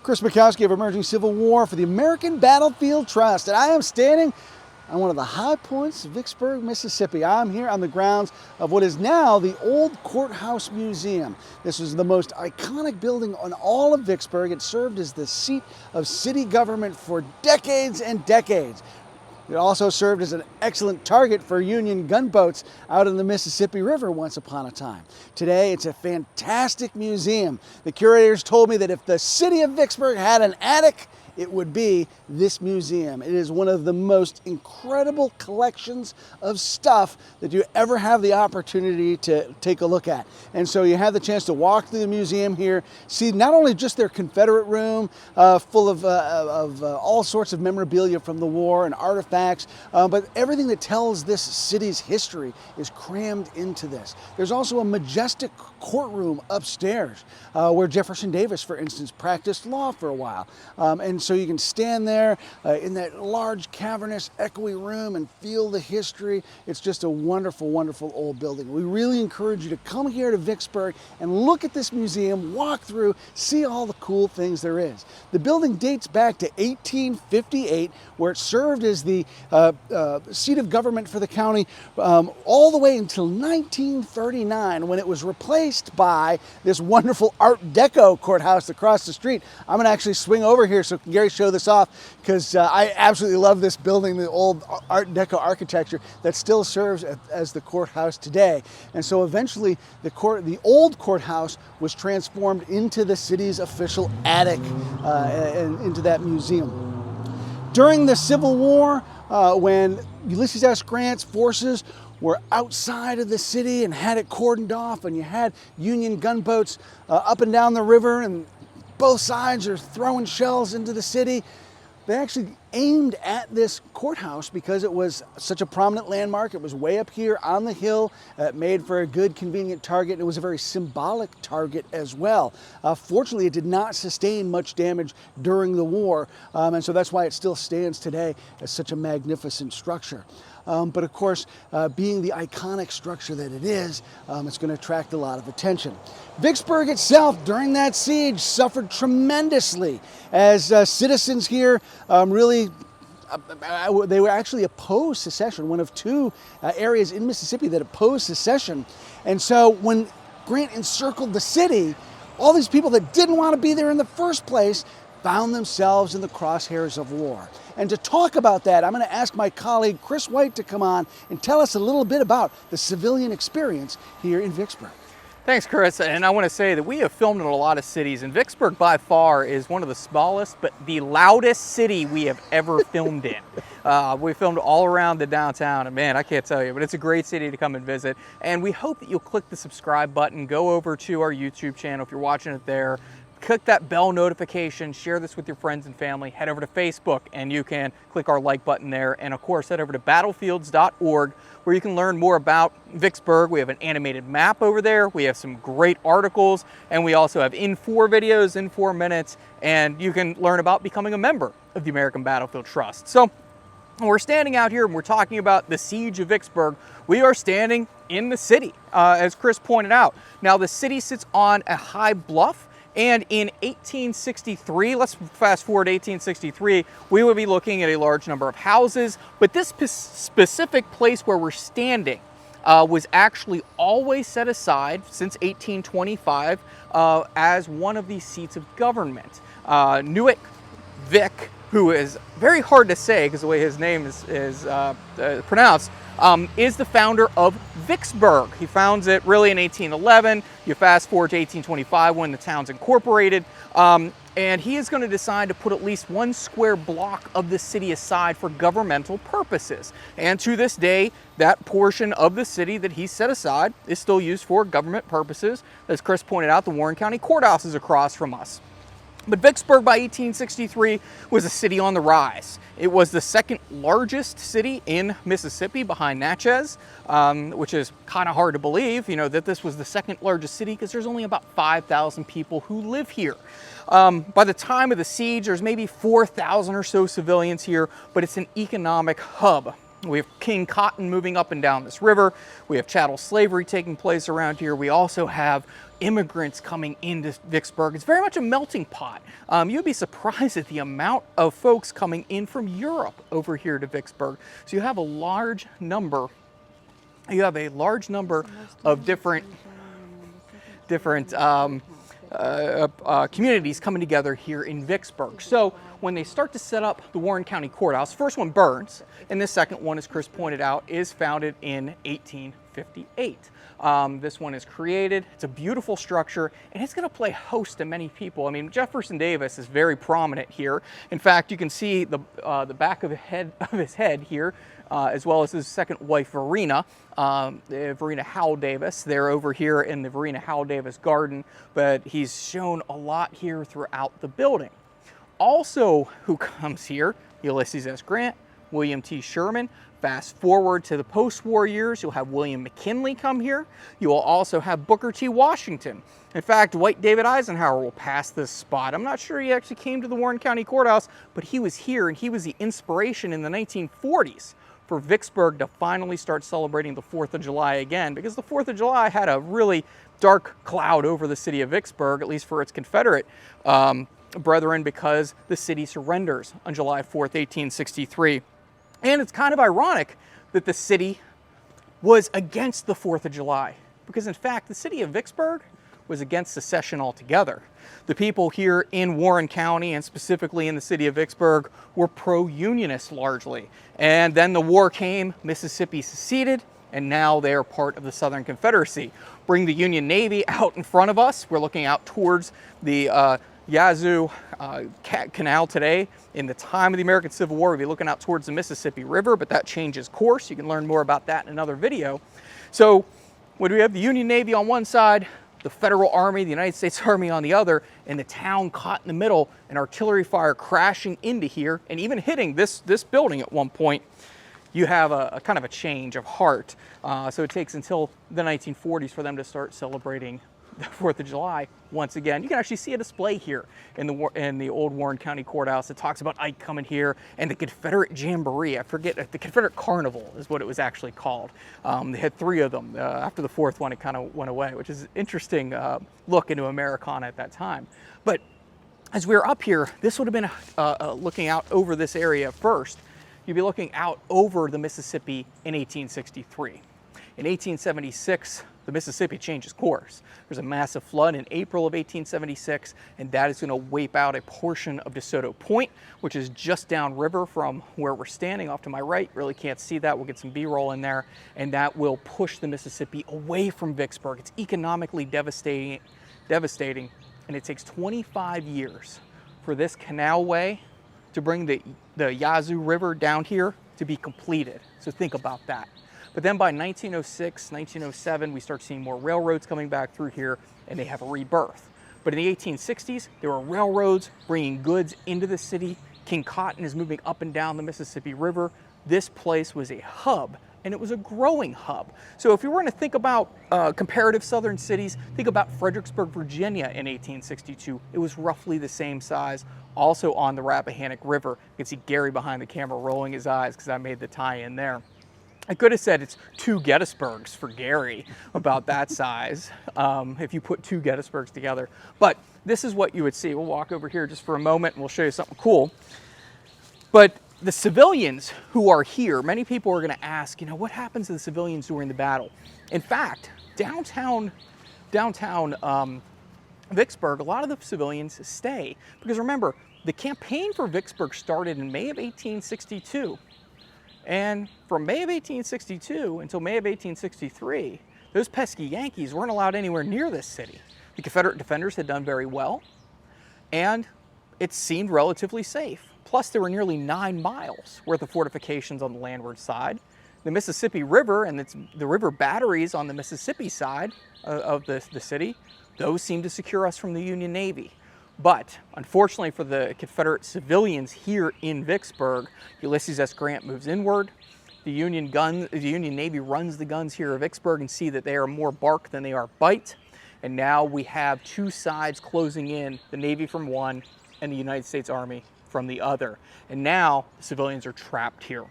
Chris Bukowski of Emerging Civil War for the American Battlefield Trust, and I am standing on one of the high points of Vicksburg, Mississippi. I'm here on the grounds of what is now the Old Courthouse Museum. This is the most iconic building on all of Vicksburg. It served as the seat of city government for decades and decades. It also served as an excellent target for Union gunboats out in the Mississippi River once upon a time. Today, it's a fantastic museum. The curators told me that if the city of Vicksburg had an attic, it would be this museum. It is one of the most incredible collections of stuff that you ever have the opportunity to take a look at. And so you have the chance to walk through the museum here, see not only just their Confederate room full of all sorts of memorabilia from the war and artifacts, but everything that tells this city's history is crammed into this. There's also a majestic courtroom upstairs where Jefferson Davis, for instance, practiced law for a while. And so you can stand there in that large, cavernous, echoey room and feel the history. It's just a wonderful, wonderful old building. We really encourage you to come here to Vicksburg and look at this museum, walk through, see all the cool things there is. The building dates back to 1858, where it served as the seat of government for the county all the way until 1939, when it was replaced by this wonderful Art Deco courthouse across the street. I'm going to actually swing over here so Gary show this off, because I absolutely love this building, the old Art Deco architecture that still serves as the courthouse today. And so eventually the old courthouse was transformed into the city's official attic and into that museum. During the Civil War, when Ulysses S. Grant's forces were outside of the city and had it cordoned off, and you had Union gunboats up and down the river, and both sides are throwing shells into the city, they actually aimed at this courthouse because it was such a prominent landmark. It was way up here on the hill. It made for a good, convenient target. It was a very symbolic target as well. Fortunately, it did not sustain much damage during the war, and so that's why it still stands today as such a magnificent structure. But of course, being the iconic structure that it is, it's going to attract a lot of attention. Vicksburg itself, during that siege, suffered tremendously as citizens here really they were actually opposed secession, one of two areas in Mississippi that opposed secession. And so when Grant encircled the city, all these people that didn't want to be there in the first place found themselves in the crosshairs of war. And to talk about that, I'm going to ask my colleague Chris White to come on and tell us a little bit about the civilian experience here in Vicksburg. Thanks, Chris. And I want to say that we have filmed in a lot of cities, and Vicksburg by far is one of the smallest but the loudest city we have ever filmed in. We filmed all around the downtown, and man, I can't tell you, but it's a great city to come and visit. And we hope that you'll click the subscribe button, go over to our YouTube channel if you're watching it there. Click that bell notification, share this with your friends and family, head over to Facebook and you can click our like button there. And of course, head over to battlefields.org where you can learn more about Vicksburg. We have an animated map over there. We have some great articles, and we also have in 4 videos in 4 minutes, and you can learn about becoming a member of the American Battlefield Trust. So we're standing out here and we're talking about the siege of Vicksburg. We are standing in the city, as Chris pointed out. Now the city sits on a high bluff. And in 1863, let's fast forward to 1863, we would be looking at a large number of houses, but this specific place where we're standing was actually always set aside since 1825 as one of the seats of government. Newick Vick, who is very hard to say because the way his name is pronounced, is the founder of Vicksburg. He founds it really in 1811. You fast forward to 1825 when the town's incorporated. And he is going to decide to put at least 1 square block of the city aside for governmental purposes. And to this day, that portion of the city that he set aside is still used for government purposes. As Chris pointed out, the Warren County Courthouse is across from us. But Vicksburg by 1863 was a city on the rise. It was the second largest city in Mississippi behind Natchez, which is kind of hard to believe, you know, that this was the second largest city because there's only about 5,000 people who live here. By the time of the siege, there's maybe 4,000 or so civilians here, but it's an economic hub. We have King Cotton moving up and down this river. We have chattel slavery taking place around here. We also have immigrants coming into Vicksburg. It's very much a melting pot. You'd be surprised at the amount of folks coming in from Europe over here to Vicksburg. So you have a large number. Of different communities coming together here in Vicksburg. So when they start to set up the Warren County Courthouse, first one burns, and this second one, as Chris pointed out, is founded in 1858. This one is created. It's a beautiful structure, and it's going to play host to many people. I mean, Jefferson Davis is very prominent here. In fact, you can see the back of his head here, as well as his second wife, Verena Howell Davis. They're over here in the Verena Howell Davis garden, but he's shown a lot here throughout the building. Also, who comes here? Ulysses S. Grant, William T. Sherman. Fast forward to the post-war years, you'll have William McKinley come here. You will also have Booker T. Washington. In fact, Dwight David Eisenhower will pass this spot. I'm not sure he actually came to the Warren County Courthouse, but he was here, and he was the inspiration in the 1940s for Vicksburg to finally start celebrating the 4th of July again, because the 4th of July had a really dark cloud over the city of Vicksburg, at least for its Confederate brethren, because the city surrenders on July 4th, 1863. And it's kind of ironic that the city was against the 4th of July, because in fact, the city of Vicksburg was against secession altogether. The people here in Warren County, and specifically in the city of Vicksburg, were pro-unionist largely. And then the war came, Mississippi seceded, and now they are part of the Southern Confederacy. Bring the Union Navy out in front of us. We're looking out towards the Yazoo Canal today. In the time of the American Civil War, we'd be looking out towards the Mississippi River, but that changes course. You can learn more about that in another video. So when we have the Union Navy on one side, the Federal Army, the United States Army on the other, and the town caught in the middle, and artillery fire crashing into here and even hitting this building at one point, you have a kind of a change of heart. So it takes until the 1940s for them to start celebrating the 4th of July once again. You can actually see a display here in the old Warren County Courthouse that talks about Ike coming here and the Confederate Jamboree. I forget, the Confederate Carnival is what it was actually called. They had 3 of them. After the 4th one, it kind of went away, which is an interesting look into Americana at that time. But as we were up here, this would have been looking out over this area first. You'd be looking out over the Mississippi in 1863. In 1876, the Mississippi changes course. There's a massive flood in April of 1876, and that is going to wipe out a portion of DeSoto Point, which is just downriver from where we're standing off to my right. Really can't see that. We'll get some B-roll in there, and that will push the Mississippi away from Vicksburg. It's economically devastating, and it takes 25 years for this canalway to bring the Yazoo River down here to be completed. So think about that. But then by 1906, 1907, we start seeing more railroads coming back through here, and they have a rebirth. But in the 1860s, there were railroads bringing goods into the city. King Cotton is moving up and down the Mississippi River. This place was a hub, and it was a growing hub. So if you were to think about comparative southern cities, think about Fredericksburg, Virginia in 1862. It was roughly the same size, also on the Rappahannock River. You can see Gary behind the camera rolling his eyes because I made the tie-in there. I could have said it's 2 Gettysburgs for Gary about that size, if you put 2 Gettysburgs together. But this is what you would see. We'll walk over here just for a moment and we'll show you something cool. But the civilians who are here, many people are going to ask, what happens to the civilians during the battle? In fact, downtown Vicksburg, a lot of the civilians stay. Because remember, the campaign for Vicksburg started in May of 1862. And from May of 1862 until May of 1863, those pesky Yankees weren't allowed anywhere near this city. The Confederate defenders had done very well, and it seemed relatively safe. Plus, there were nearly 9 miles worth of fortifications on the landward side. The Mississippi River and the river batteries on the Mississippi side of the city, those seemed to secure us from the Union Navy. But unfortunately for the Confederate civilians here in Vicksburg, Ulysses S. Grant moves inward. The Union Navy runs the guns here at Vicksburg and see that they are more bark than they are bite. And now we have 2 sides closing in, the Navy from one and the United States Army from the other. And now the civilians are trapped here.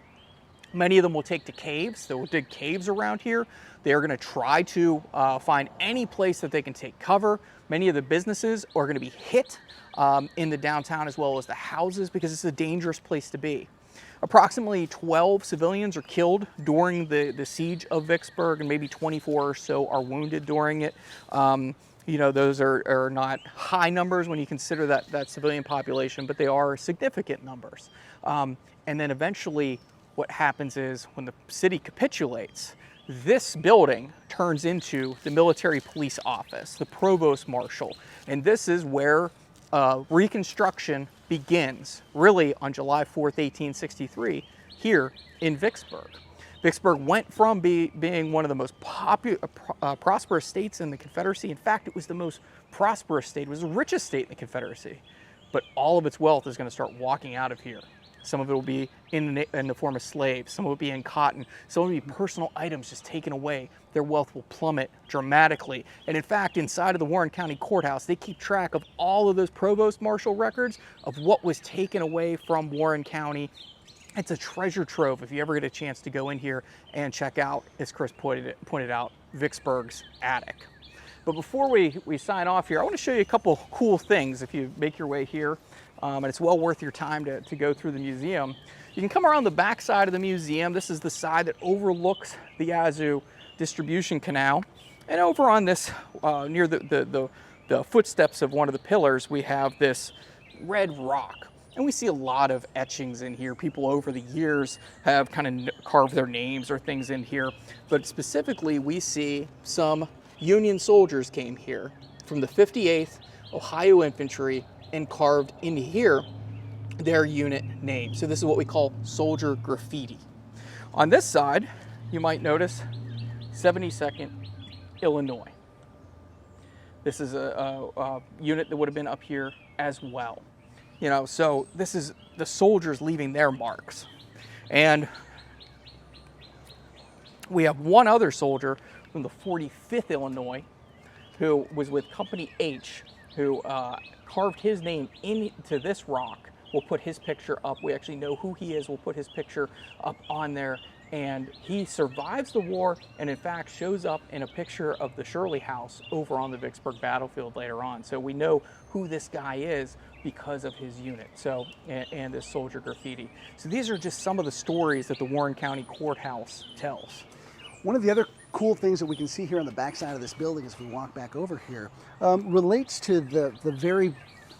Many of them will take to caves. They will dig caves around here. They are going to try to find any place that they can take cover. Many of the businesses are going to be hit in the downtown as well as the houses because it's a dangerous place to be. Approximately 12 civilians are killed during the siege of Vicksburg, and maybe 24 or so are wounded during it. You know, those are not high numbers when you consider that civilian population, but they are significant numbers. And then eventually what happens is when the city capitulates, this building turns into the military police office, the provost marshal. And this is where Reconstruction begins, really on July 4th, 1863, here in Vicksburg. Vicksburg went from being one of the most prosperous states in the Confederacy. In fact, it was the most prosperous state. It was the richest state in the Confederacy. But all of its wealth is going to start walking out of here. Some of it will be in the form of slaves. Some will be in cotton. Some will be personal items just taken away. Their wealth will plummet dramatically. And in fact, inside of the Warren County Courthouse, they keep track of all of those provost marshal records of what was taken away from Warren County. It's a treasure trove if you ever get a chance to go in here and check out, as Chris pointed out, Vicksburg's attic. But before we sign off here, I want to show you a couple cool things if you make your way here. And it's well worth your time to go through the museum. You can come around the back side of the museum. This is the side that overlooks the Yazoo distribution canal. And over on this, near the footsteps of one of the pillars, we have this red rock. And we see a lot of etchings in here. People over the years have kind of carved their names or things in here. But specifically, we see some Union soldiers came here from the 58th Ohio Infantry and carved into here their unit name. So this is what we call soldier graffiti. On this side, you might notice 72nd Illinois. This is a unit that would have been up here as well. You know, so this is the soldiers leaving their marks. And we have one other soldier from the 45th Illinois who was with Company H, who carved his name into this rock. We'll put his picture up. We actually know who he is. We'll put his picture up on there. And he survives the war and in fact shows up in a picture of the Shirley House over on the Vicksburg battlefield later on. So we know who this guy is because of his unit, and this soldier graffiti. So these are just some of the stories that the Warren County Courthouse tells. One of the other cool things that we can see here on the backside of this building as we walk back over here relates to the very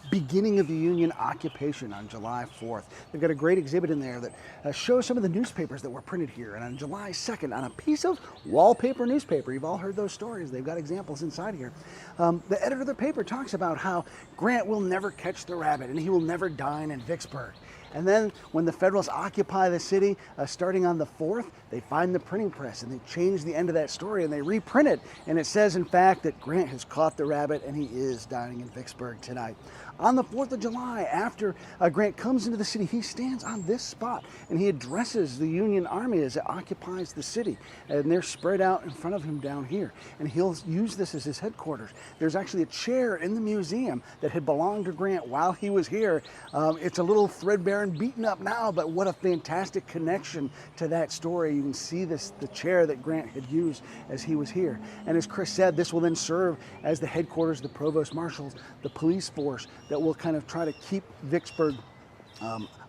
beginning of the Union occupation on July 4th. They've got a great exhibit in there that shows some of the newspapers that were printed here. And on July 2nd, on a piece of wallpaper newspaper, you've all heard those stories, they've got examples inside here. The editor of the paper talks about how Grant will never catch the rabbit and he will never dine in Vicksburg. And then when the Federals occupy the city, starting on the 4th, they find the printing press and they change the end of that story and they reprint it. And it says, in fact, that Grant has caught the rabbit and he is dining in Vicksburg tonight. On the 4th of July, after Grant comes into the city, he stands on this spot and he addresses the Union Army as it occupies the city. And they're spread out in front of him down here. And he'll use this as his headquarters. There's actually a chair in the museum that had belonged to Grant while he was here. It's a little threadbare and beaten up now, but what a fantastic connection to that story. You can see the chair that Grant had used as he was here. And as Chris said, this will then serve as the headquarters of the provost marshals, the police force that will kind of try to keep Vicksburg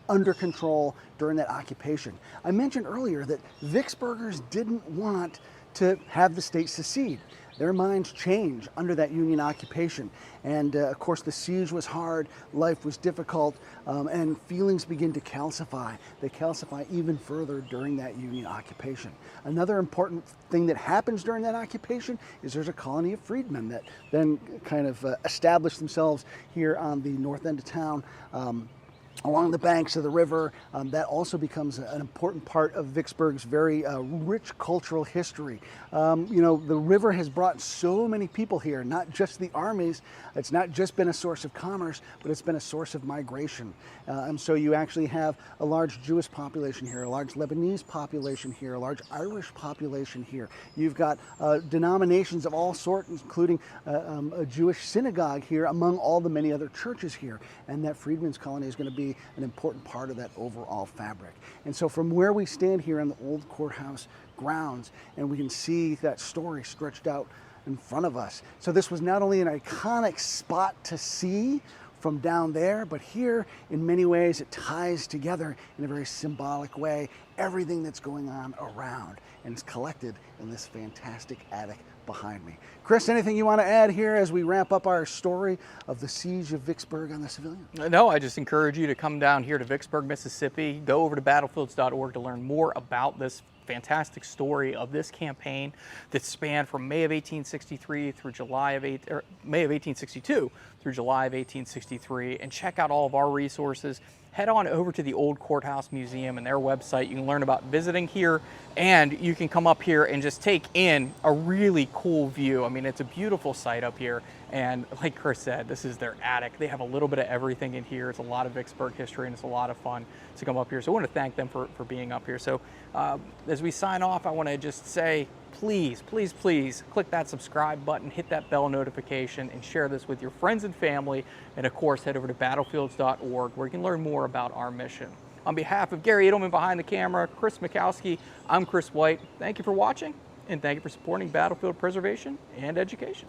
under control during that occupation. I mentioned earlier that Vicksburgers didn't want to have the state secede. Their minds change under that Union occupation. And of course the siege was hard, life was difficult, and feelings begin to calcify. They calcify even further during that Union occupation. Another important thing that happens during that occupation is there's a colony of freedmen that then kind of establish themselves here on the north end of town. Along the banks of the river. That also becomes an important part of Vicksburg's very rich cultural history. You know, the river has brought so many people here, not just the armies. It's not just been a source of commerce, but it's been a source of migration. And so you actually have a large Jewish population here, a large Lebanese population here, a large Irish population here. You've got denominations of all sorts, including a Jewish synagogue here among all the many other churches here. And that freedmen's colony is going to be be an important part of that overall fabric. And so from where we stand here on the Old Courthouse grounds, and we can see that story stretched out in front of us. So this was not only an iconic spot to see from down there, but here in many ways it ties together in a very symbolic way everything that's going on around, and it's collected in this fantastic attic behind me. Chris, anything you want to add here as we wrap up our story of the siege of Vicksburg on the civilian? No, I just encourage you to come down here to Vicksburg, Mississippi. Go over to battlefields.org to learn more about this fantastic story of this campaign that spanned from May of 1863 through May of 1862 through July of 1863, and check out all of our resources. Head on over to the Old Courthouse Museum and their website. You can learn about visiting here, and you can come up here and just take in a really cool view. I mean, it's a beautiful site up here, and like Chris said, this is their attic. They have a little bit of everything in here. It's a lot of Vicksburg history, and it's a lot of fun to come up here. So I want to thank them for being up here. So as we sign off, I want to just say, please, please, please click that subscribe button, hit that bell notification, and share this with your friends and family. And of course, head over to battlefields.org where you can learn more about our mission. On behalf of Gary Edelman behind the camera, Chris Mikowski, I'm Chris White. Thank you for watching, and thank you for supporting battlefield preservation and education.